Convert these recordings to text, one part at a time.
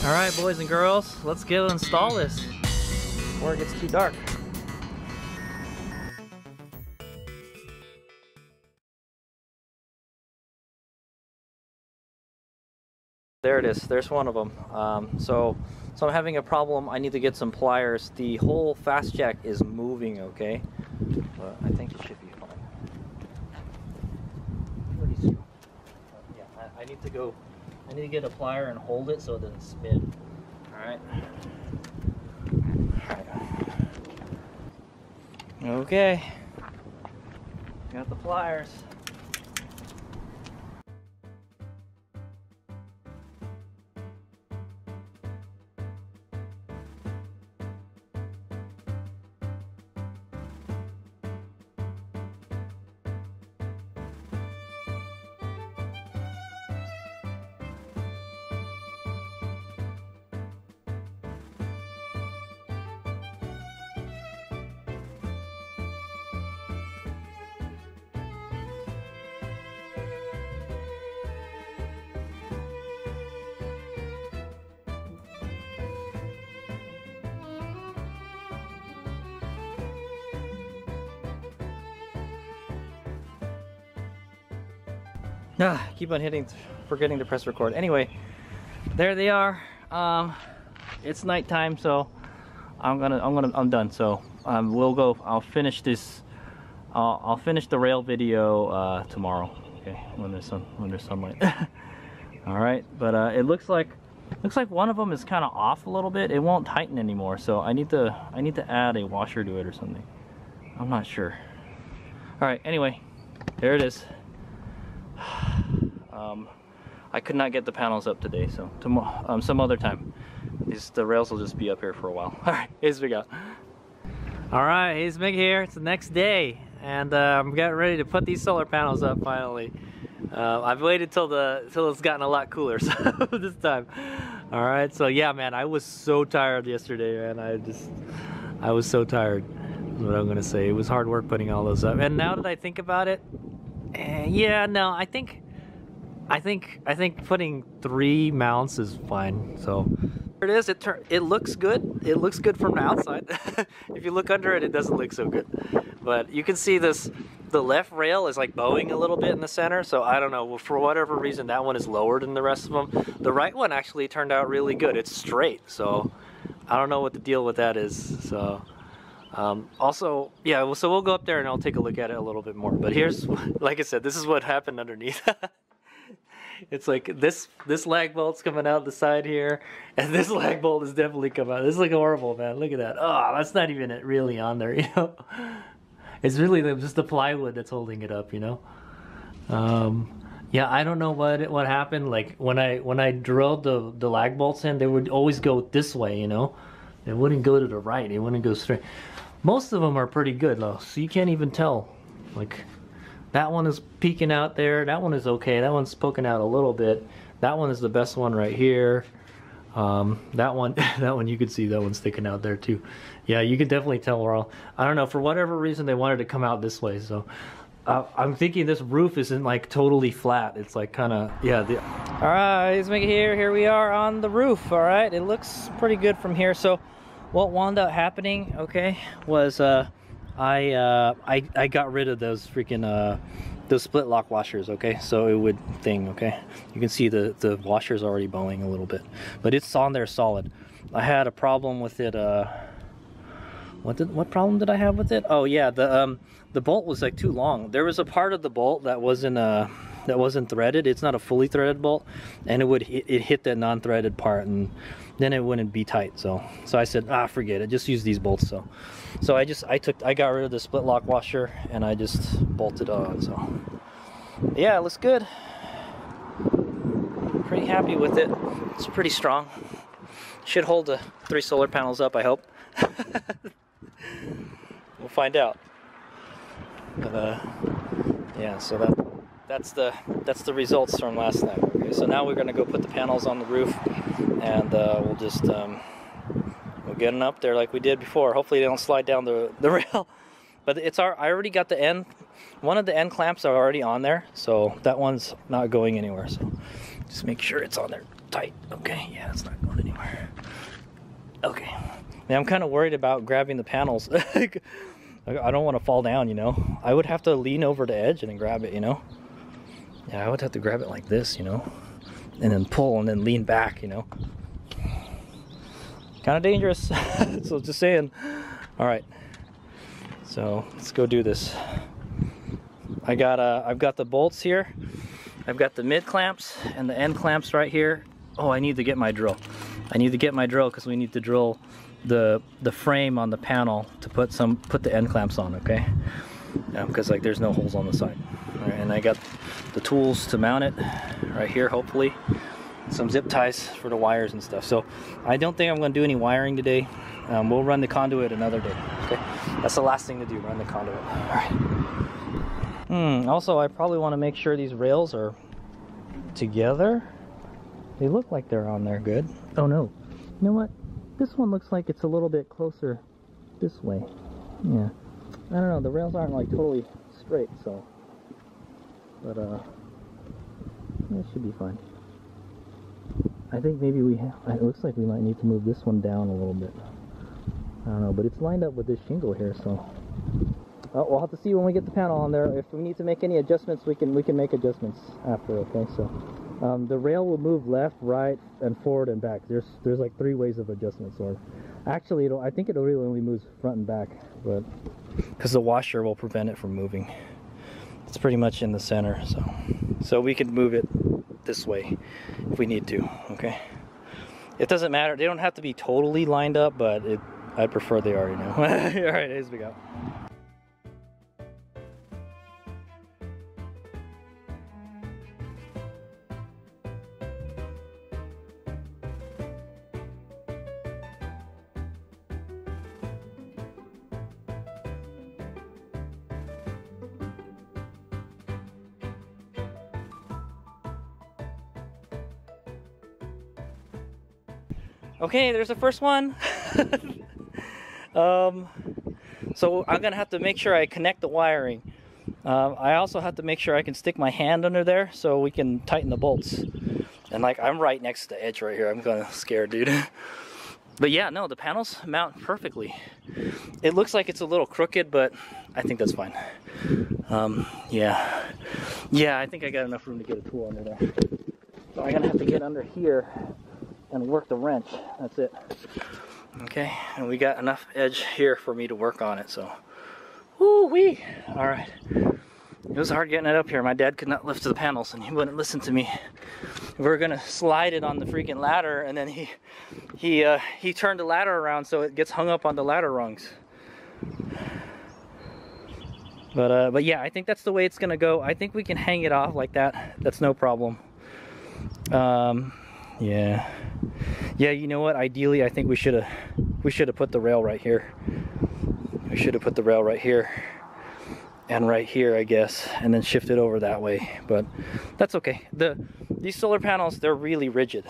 All right, boys and girls, let's go install this before it gets too dark. There it is. There's one of them. So I'm having a problem. I need to get some pliers. The whole fast jack is moving, okay? But I think it should be fine. Pretty strong. Yeah, I need to go. I need to get a plier and hold it so it doesn't spin. All right. All right. Okay. Got the pliers. Keep on forgetting to press record. Anyway, there they are. It's nighttime, so I'm done. So we'll go. I'll finish this. I'll finish the rail video tomorrow. Okay, when there's sunlight. All right, but it looks like one of them is kind of off a little bit. It won't tighten anymore, so I need to add a washer to it or something. I'm not sure. All right. Anyway, there it is. I could not get the panels up today, so tomorrow, some other time. The rails will just be up here for a while. All right, HadesOmega. All right, HadesOmega here. It's the next day, and I'm getting ready to put these solar panels up finally. I've waited till it's gotten a lot cooler, so this time. All right, so yeah, man, I was so tired yesterday, man. I was so tired. Is what I'm gonna say. It was hard work putting all those up, and now that I think about it. Yeah, no, I think putting 3 mounts is fine. So there it is. It looks good. It looks good from the outside. If you look under it, it doesn't look so good. But you can see this. The left rail is like bowing a little bit in the center. So I don't know. For whatever reason, that one is lower than the rest of them. The right one actually turned out really good. It's straight. So I don't know what the deal with that is. So. Also, yeah, so we'll go up there and I'll take a look at it a little bit more. But here's, like I said, this is what happened underneath. It's like this lag bolt's coming out the side here, and this lag bolt is definitely coming out. This is like horrible, man. Look at that. Oh, that's not even really on there, you know. It's really just the plywood that's holding it up, you know. Yeah, I don't know what happened. Like when I drilled the lag bolts in, they would always go this way, you know. They wouldn't go to the right. They wouldn't go straight. Most of them are pretty good though, so you can't even tell. Like that one is peeking out there. That one is okay. That one's poking out a little bit. That one is the best one right here. That one you can see that one's sticking out there too. Yeah, you can definitely tell. I don't know, for whatever reason they wanted to come out this way. So I'm thinking this roof isn't like totally flat. It's like kind of, yeah. All right, HadesOmega here. Here we are on the roof. All right, it looks pretty good from here. So what wound up happening, okay, was I got rid of those freaking those split lock washers, okay? So it would okay? You can see the washer's already bowing a little bit, but it's on there solid. I had a problem with it. What problem did I have with it? Oh yeah, the bolt was like too long. There was a part of the bolt that wasn't threaded. It's not a fully threaded bolt, and it hit that non-threaded part, and then it wouldn't be tight. So I said, forget it. Just use these bolts. So I got rid of the split lock washer and I just bolted on. So yeah, it looks good. Pretty happy with it. It's pretty strong. Should hold the 3 solar panels up, I hope. We'll find out. But yeah, so that's the results from last night. Okay, so now we're gonna go put the panels on the roof, and we'll just we'll get them up there like we did before. Hopefully they don't slide down the rail. But I already got the end. One of the end clamps are already on there, so that one's not going anywhere. So just make sure it's on there tight. Okay, yeah, it's not going anywhere. somewhere. Okay. Now I'm kind of worried about grabbing the panels. I don't want to fall down, you know. I would have to lean over the edge and then grab it, you know. Yeah, I would have to grab it like this, you know, and then pull and then lean back, you know. Kind of dangerous. So just saying. All right. So let's go do this. I've got the bolts here. I've got the mid clamps and the end clamps right here. Oh, I need to get my drill. I need to get my drill because we need to drill the frame on the panel to put the end clamps on, okay? Because like there's no holes on the side. All right, and I got the tools to mount it right here, hopefully. Some zip ties for the wires and stuff. So I don't think I'm going to do any wiring today. We'll run the conduit another day. Okay, that's the last thing to do, run the conduit. All right. Also, I probably want to make sure these rails are together. They look like they're on there good. Oh no, you know what? This one looks like it's a little bit closer this way. Yeah, I don't know. The rails aren't like totally straight, so. But it should be fine. I think maybe it looks like we might need to move this one down a little bit. I don't know, but it's lined up with this shingle here, so we'll have to see when we get the panel on there. If we need to make any adjustments, we can make adjustments after. Okay, so the rail will move left, right, and forward and back. There's like 3 ways of adjustments, or actually, I think it'll really only move front and back, but because the washer will prevent it from moving. It's pretty much in the center, so we can move it this way if we need to. Okay, it doesn't matter. They don't have to be totally lined up, but I prefer they are, you know. All right, here's we go. Okay, there's the first one. So I'm gonna have to make sure I connect the wiring. I also have to make sure I can stick my hand under there so we can tighten the bolts. And like I'm right next to the edge right here. I'm kinda scared, dude. But yeah, no, the panels mount perfectly. It looks like it's a little crooked, but I think that's fine. Yeah, I think I got enough room to get a tool under there. So I'm gonna have to get under here and work the wrench. That's it. Okay, and we got enough edge here for me to work on it, so. Woo-wee! All right. It was hard getting it up here. My dad could not lift the panels and he wouldn't listen to me. We were gonna slide it on the freaking ladder, and then he turned the ladder around so it gets hung up on the ladder rungs. But yeah, I think that's the way it's gonna go. I think we can hang it off like that. That's no problem. Yeah, you know what? Ideally, I think we should have put the rail right here. We should have put the rail right here and right here, I guess, and then shift it over that way. But that's okay. These solar panels, they're really rigid.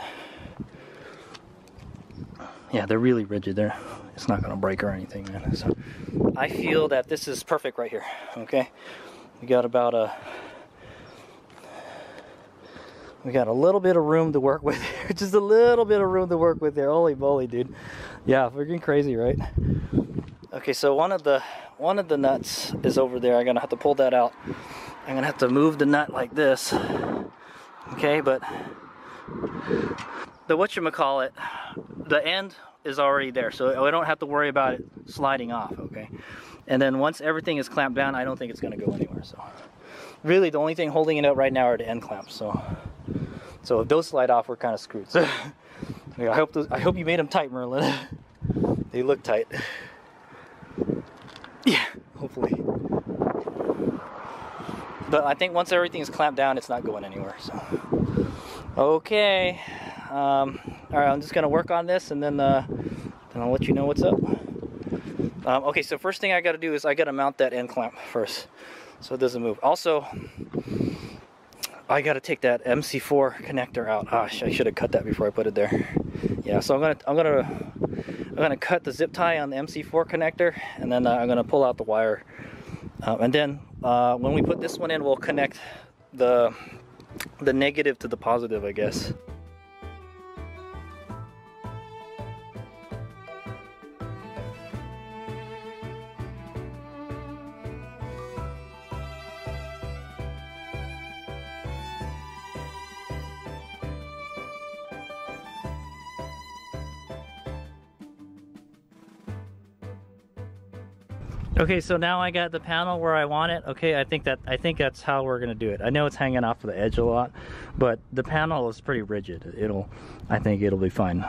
Yeah, they're really rigid. It's not gonna break or anything, man. So I feel that this is perfect right here. Okay, we got about we got a little bit of room to work with here. Just a little bit of room to work with there. Holy moly, dude. Yeah, freaking crazy, right? Okay, so one of the nuts is over there. I'm gonna have to pull that out. I'm gonna have to move the nut like this. Okay, but the whatchamacallit, the end is already there, so I don't have to worry about it sliding off, okay? And then once everything is clamped down, I don't think it's gonna go anywhere, so. Really, the only thing holding it up right now are the end clamps, so if those slide off, we're kind of screwed. So I hope you made them tight, Merlin. They look tight. Yeah, hopefully. But I think once everything is clamped down, it's not going anywhere. So okay, all right. I'm just gonna work on this, and then I'll let you know what's up. Okay, so first thing I got to do is I got to mount that end clamp first, so it doesn't move. Also, I got to take that MC4 connector out. I should have cut that before I put it there. Yeah, so I'm gonna cut the zip tie on the MC4 connector, and then I'm gonna pull out the wire. And then when we put this one in, we'll connect the negative to the positive, I guess. Okay, so now I got the panel where I want it. Okay, I think that's how we're gonna do it. I know it's hanging off of the edge a lot, but the panel is pretty rigid. I think it'll be fine.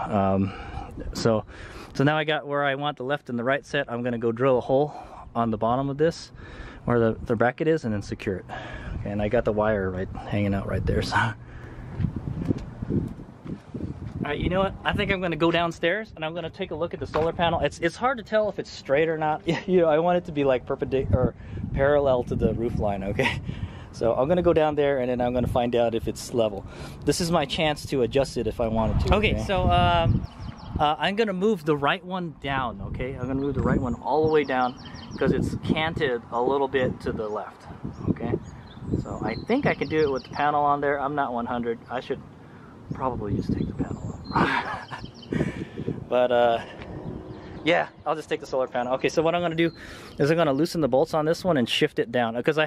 So now I got where I want the left and the right set. I'm gonna go drill a hole on the bottom of this, where the bracket is, and then secure it. Okay, and I got the wire hanging out right there. So. Alright, you know what? I think I'm going to go downstairs and I'm going to take a look at the solar panel. It's hard to tell if it's straight or not. You know, I want it to be like perpendicular or parallel to the roof line, okay? So I'm going to go down there and then I'm going to find out if it's level. This is my chance to adjust it if I wanted to. Okay, so I'm going to move the right one down, okay? I'm going to move the right one all the way down because it's canted a little bit to the left, okay? So I think I can do it with the panel on there. I'm not 100. I should probably just take the panel off. But yeah, I'll just take the solar panel. Okay, so what I'm going to do is I'm going to loosen the bolts on this one and shift it down because I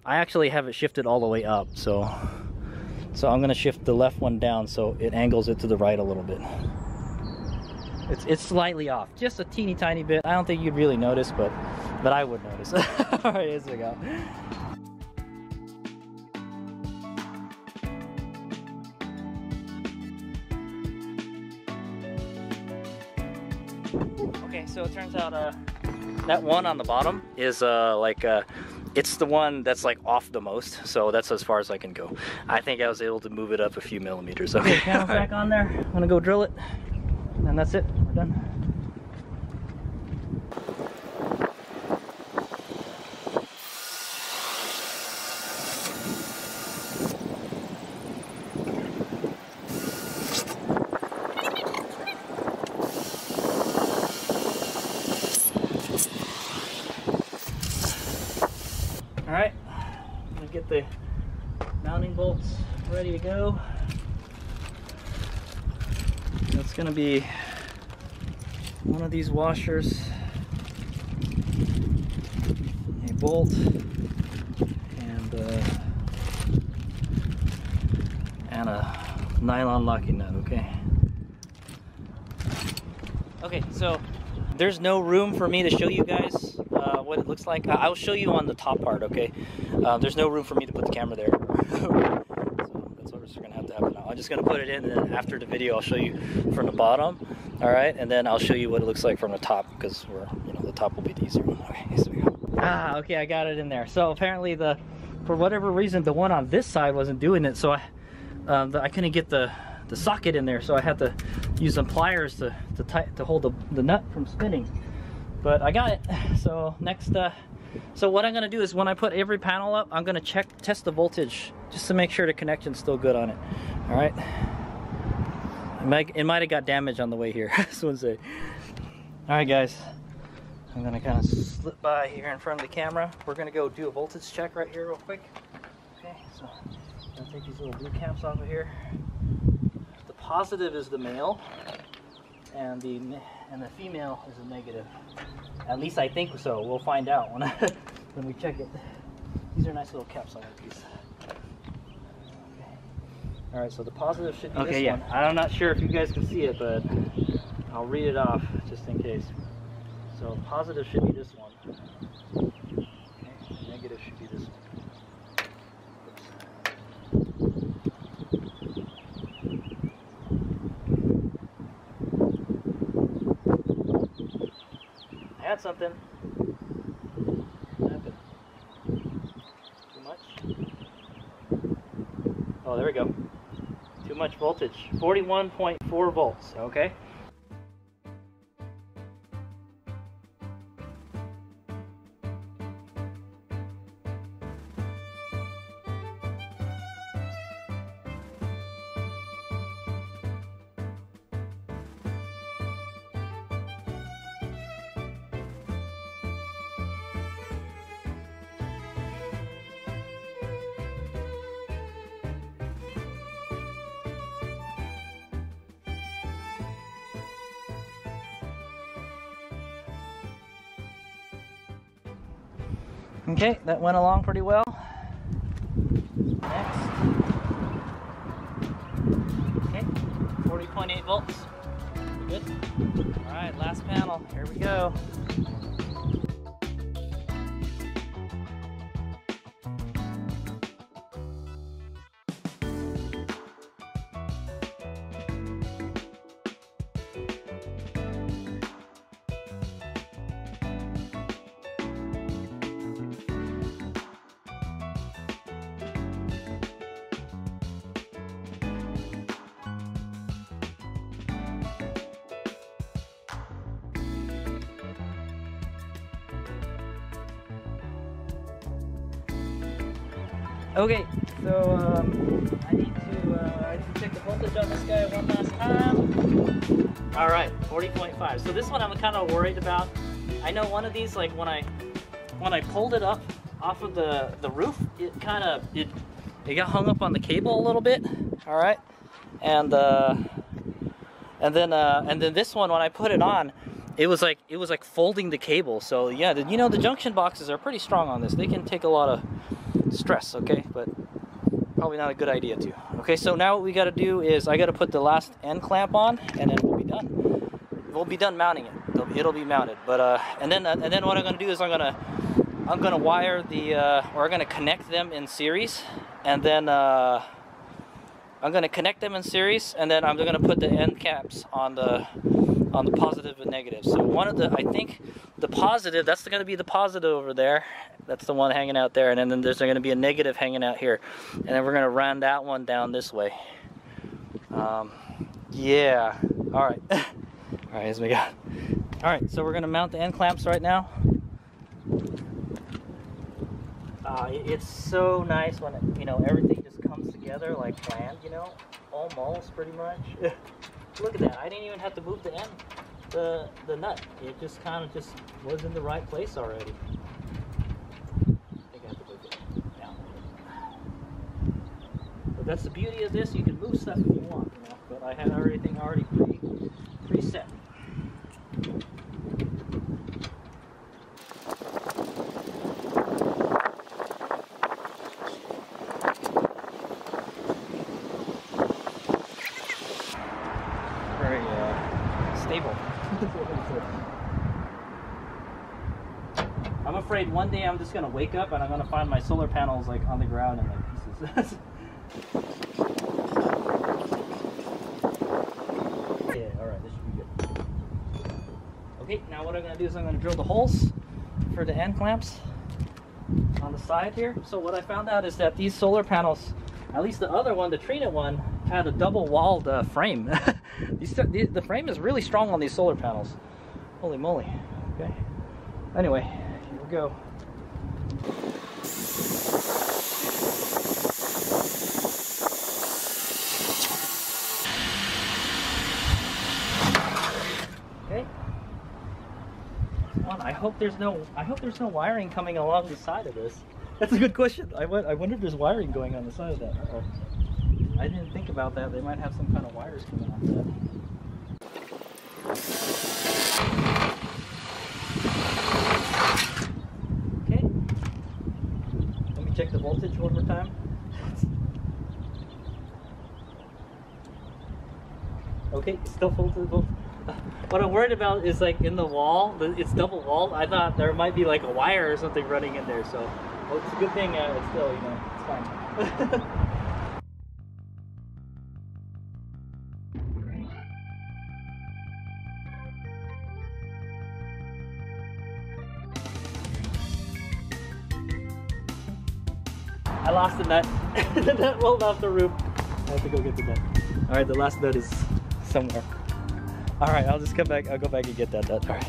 actually have it shifted all the way up. So I'm going to shift the left one down so it angles it to the right a little bit. It's slightly off, just a teeny tiny bit. I don't think you'd really notice, but I would notice. All right, here we go. Okay, so it turns out that one on the bottom is it's the one that's like off the most, so that's as far as I can go. I think I was able to move it up a few millimeters. Okay, panel's back on there. I'm gonna go drill it, and that's it. We're done. Alright, I'm gonna get the mounting bolts ready to go. It's gonna be one of these washers, a bolt, and a nylon locking nut, okay? Okay, so there's no room for me to show you guys what it looks like. I'll show you on the top part, okay? There's no room for me to put the camera there. So that's what's gonna have to happen now. I'm just gonna put it in, and then after the video I'll show you from the bottom, all right? And then I'll show you what it looks like from the top, because the top will be the easier one. Okay, here we go. Okay, I got it in there. So apparently for whatever reason, the one on this side wasn't doing it, so I couldn't get the socket in there, so I had to use some pliers to hold the nut from spinning. But I got it. So next, so what I'm gonna do is when I put every panel up, I'm gonna test the voltage just to make sure the connection's still good on it. All right. It might have got damage on the way here. This one's say. All right, guys. I'm gonna kind of slip by here in front of the camera. We're gonna go do a voltage check right here real quick. Okay. So I'm gonna take these little blue caps off of here. The positive is the male, and the female is a negative. At least I think so. We'll find out when we check it. These are nice little caps. I like these. Okay. All right, so the positive should be this one. I'm not sure if you guys can see it, but I'll read it off just in case. So positive should be this one. Okay. Negative should be this one. Had something. What happened? Too much? Oh, there we go. Too much voltage. 41.4 volts, okay? Okay, that went along pretty well. Next. Okay, 40.8 volts. Good. All right, last panel. Here we go. Okay, so I need to check the voltage on this guy one last time. All right, 40.5. So this one I'm kind of worried about. I know one of these, like when I pulled it up off of the roof, it kind of it got hung up on the cable a little bit. All right, and then this one, when I put it on, it was like folding the cable. So yeah, you know, the junction boxes are pretty strong on this. They can take a lot of stress, okay, but probably not a good idea too. Okay, so now what we got to do is I got to put the last end clamp on, and then we'll be done. We'll be done mounting it. It'll be mounted. But and then what I'm gonna do is I'm gonna wire the or I'm gonna connect them in series, and then I'm gonna connect them in series, and then I'm gonna put the end caps on the positive and negative. So one of the, I think the positive, that's gonna be the positive over there. That's the one hanging out there, and then there's gonna be a negative hanging out here, and then we're gonna run that one down this way. Yeah. All right. All right, as we got. All right, so we're gonna mount the end clamps right now. It's so nice when you know, everything just comes together like planned. You know, almost pretty much. Look at that! I didn't even have to move the end, the nut. It just kind of just was in the right place already. I think I have to move it down. But that's the beauty of this. You can move stuff if you want, you know. But I had everything already preset. Very stable. I'm afraid one day I'm just gonna wake up and I'm gonna find my solar panels like on the ground in like pieces. Yeah, alright, this should be good. Okay, now what I'm gonna do is I'm gonna drill the holes for the end clamps on the side here. So what I found out is that these solar panels, at least the other one, the Trina one, had a double-walled frame. The frame is really strong on these solar panels. Holy moly. Okay. Anyway, here we go. Okay. I hope there's no wiring coming along the side of this. That's a good question. I wonder if there's wiring going on the side of that. I didn't think about that. They might have some kind of wires coming off that. Okay. Let me check the voltage one more time. Okay, still full to the voltage. What I'm worried about is like in the wall, it's double walled. I thought there might be like a wire or something running in there, so well, it's a good thing it's still, you know, it's fine. I lost the nut. The nut rolled off the roof. I have to go get the nut. All right, the last nut is somewhere. All right, I'll just come back. I'll go back and get that nut. All right.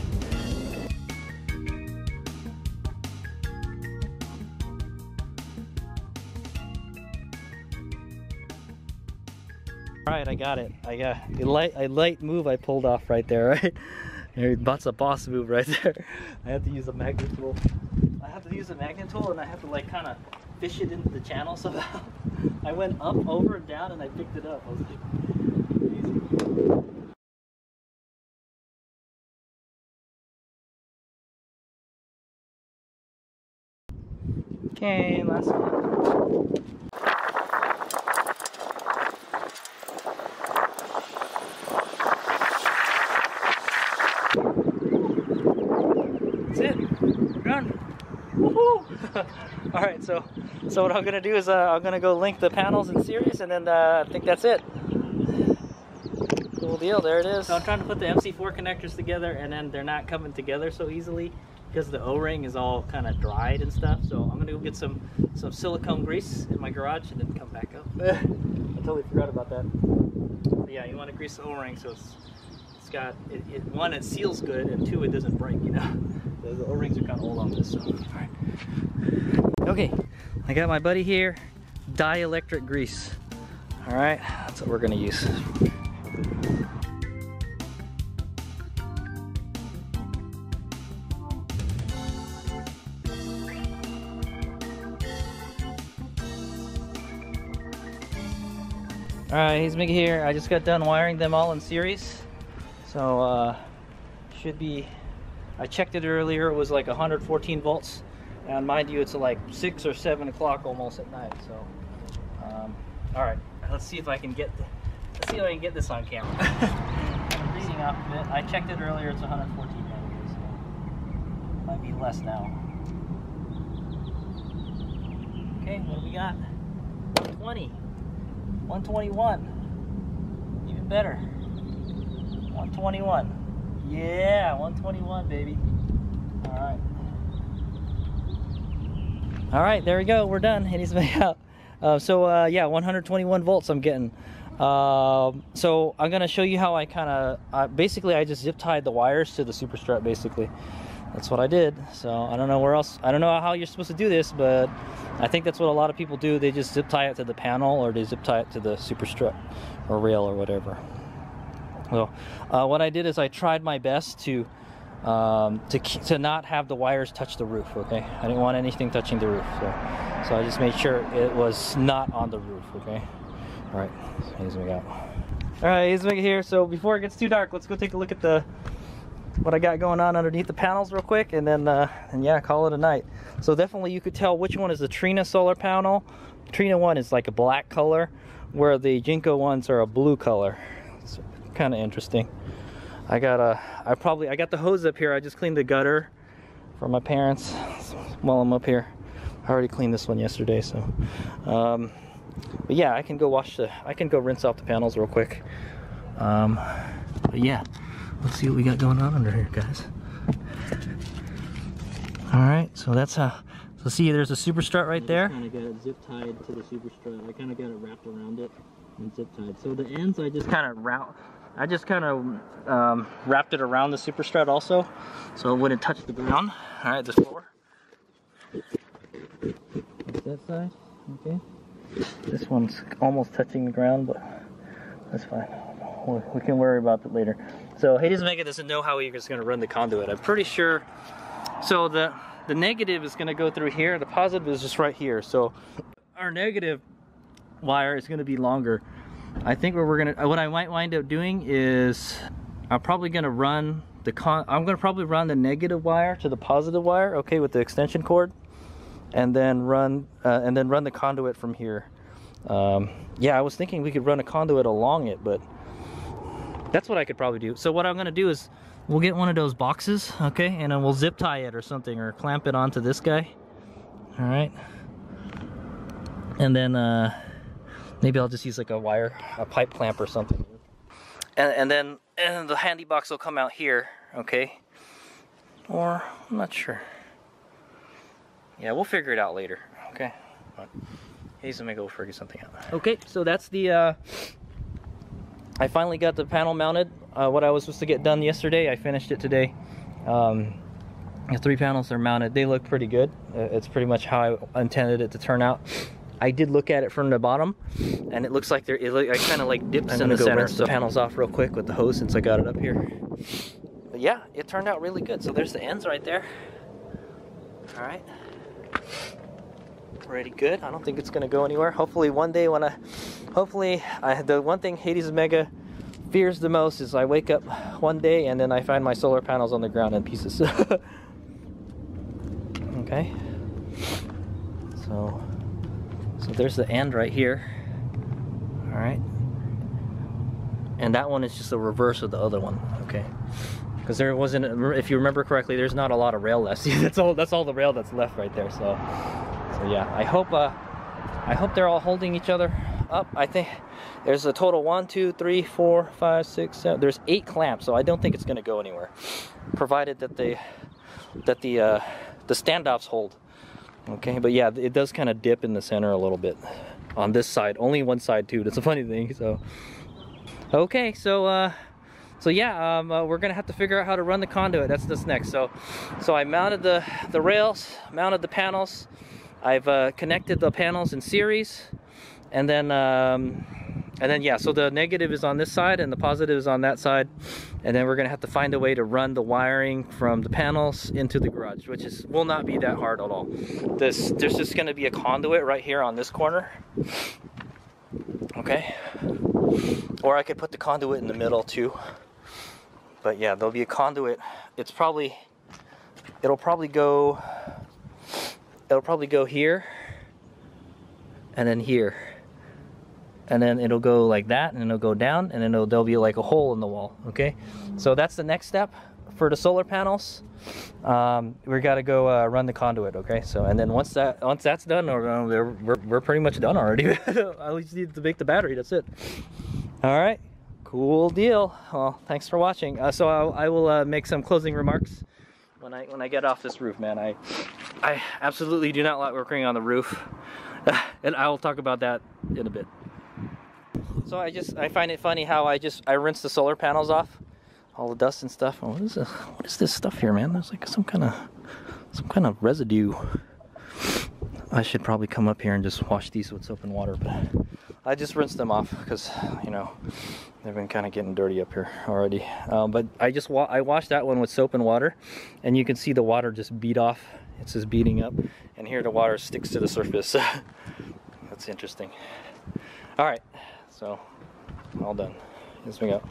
All right, I got it. I got a light move I pulled off right there, right? That's a boss move right there. I have to use a magnet tool. I have to use a magnet tool, and I have to like kind of fish it into the channel somehow. I went up, over, and down, and I picked it up. I was like, easy. Okay, last one. That's it. We're done. Woohoo! All right, so what I'm gonna do is I'm gonna go link the panels in series, and then I think that's it. Cool deal. There it is. So I'm trying to put the MC4 connectors together, and then they're not coming together so easily because the O-ring is all kind of dried and stuff. So I'm gonna go get some silicone grease in my garage and then come back up. I totally forgot about that. But yeah, you want to grease the O-ring so it's got one, it seals good, and two, it doesn't break. You know, the O-rings are kind of old on this. So all right. Okay, I got my buddy here dielectric grease. All right, that's what we're gonna use. All right, HadesOmega here. I just got done wiring them all in series. So should be, I checked it earlier, it was like 114 volts. And mind you, it's like 6 or 7 o'clock almost at night. So, all right, let's see if I can get this on camera. I'm reading off of it. I checked it earlier. It's 114 millimeters. So might be less now. Okay, what do we got? 120, 121, even better. 121. Yeah, 121, baby. All right. All right, there we go. We're done. HadesOmega out. Yeah, 121 volts I'm getting. So I'm gonna show you how I kind of basically I just zip tied the wires to the super strut. Basically, that's what I did. So I don't know where else. I don't know how you're supposed to do this, but I think that's what a lot of people do. They just zip tie it to the panel, or they zip tie it to the super strut or rail or whatever. So what I did is I tried my best to not have the wires touch the roof. Okay, I didn't want anything touching the roof, so I just made sure it was not on the roof. Okay, all right, HadesOmega out. All right, HadesOmega here. So before it gets too dark, let's go take a look at what I got going on underneath the panels real quick, and then yeah, call it a night. So definitely you could tell which one is the Trina solar panel. Trina one is like a black color, where the Jinko ones are a blue color. It's kind of interesting. I got the hose up here. I just cleaned the gutter for my parents while I'm up here. I already cleaned this one yesterday, so but yeah, I can go rinse off the panels real quick. But yeah, let's see what we got going on under here, guys. All right, so that's how. So see, there's a super strut right there. I kind of got it zip tied to the super strut. I kind of got it wrapped around it and zip tied. So the ends I just kind of wrapped it around the super strut also, so it wouldn't touch the ground. All right, this floor. That's that side. Okay. This one's almost touching the ground, but that's fine. We can worry about that later. So HadesOmega doesn't know how you're just going to run the conduit. I'm pretty sure. So the negative is going to go through here. The positive is just right here. So our negative wire is going to be longer. I think what I might wind up doing is I'm probably going to run the negative wire to the positive wire, okay, with the extension cord, and then run the conduit from here. Yeah, I was thinking we could run a conduit along it, but that's what I could probably do. So what I'm going to do is we'll get one of those boxes, okay, and then we'll zip tie it or something, or clamp it onto this guy. All right, and then maybe I'll just use like a pipe clamp or something. And then the handy box will come out here, okay? Or, I'm not sure. Yeah, we'll figure it out later, okay? HadesOmega will figure something out. Okay, so that's the, I finally got the panel mounted. What I was supposed to get done yesterday, I finished it today. The 3 panels are mounted. They look pretty good. It's pretty much how I intended it to turn out. I did look at it from the bottom, and it looks like it kind of like dips in the center. Rinse the panels off real quick with the hose since I got it up here. But yeah, it turned out really good. So there's the ends right there. All right, pretty good. I don't think it's gonna go anywhere. Hopefully one day the one thing HadesOmega fears the most is I wake up one day and then I find my solar panels on the ground in pieces. Okay. So there's the end right here. All right. And that one is just a reverse of the other one, okay? Because there wasn't, if you remember correctly, there's not a lot of rail left. See, that's all the rail that's left right there. So yeah, I hope they're all holding each other up. I think there's a total 1, 2, 3, 4, 5, 6, 7. There's 8 clamps, so I don't think it's going to go anywhere, provided that the standoffs hold. Okay, but yeah, it does kind of dip in the center a little bit on this side. Only one side too. That's a funny thing. So okay, so yeah, we're gonna have to figure out how to run the conduit. That's next. So I mounted the rails, mounted the panels. I've connected the panels in series. And then yeah, so the negative is on this side and the positive is on that side. And then we're gonna have to find a way to run the wiring from the panels into the garage, which will not be that hard at all. There's just gonna be a conduit right here on this corner. Okay. Or I could put the conduit in the middle too. But yeah, there'll be a conduit. It'll probably go here and then here. And then it'll go like that, and it'll go down, and then there'll be like a hole in the wall. Okay, so that's the next step for the solar panels. We got to go run the conduit. Okay, so and then once that's done, we're pretty much done already. I just need to make the battery. That's it. All right, cool deal. Well, thanks for watching. So I will make some closing remarks when I get off this roof, man. I absolutely do not like working on the roof, and I will talk about that in a bit. So I find it funny how I rinse the solar panels off, all the dust and stuff. Oh, what is this stuff here, man? There's like some kind of residue. I should probably come up here and just wash these with soap and water, but I just rinsed them off because, you know, they've been kind of getting dirty up here already. But I washed that one with soap and water, and you can see the water just beat off. It's just beating up, and here the water sticks to the surface. That's interesting. All right. So, all done. Let's swing up.